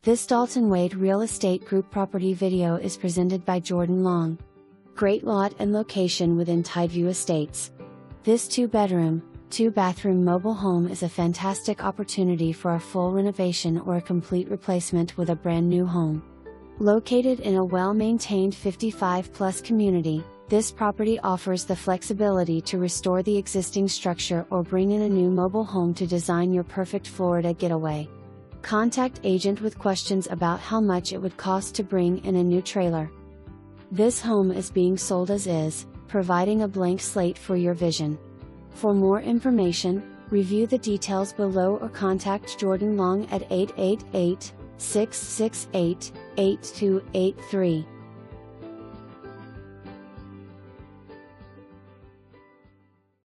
This Dalton Wade Real Estate Group property video is presented by Jordan Long. Great lot and location within Tidevue Estates. This 2-bedroom, 2-bathroom mobile home is a fantastic opportunity for a full renovation or a complete replacement with a brand new home. Located in a well-maintained 55-plus community, this property offers the flexibility to restore the existing structure or bring in a new mobile home to design your perfect Florida getaway. Contact agent with questions about how much it would cost to bring in a new trailer. This home is being sold as is, providing a blank slate for your vision. For more information, review the details below or contact Jordan Long at 888-668-8283.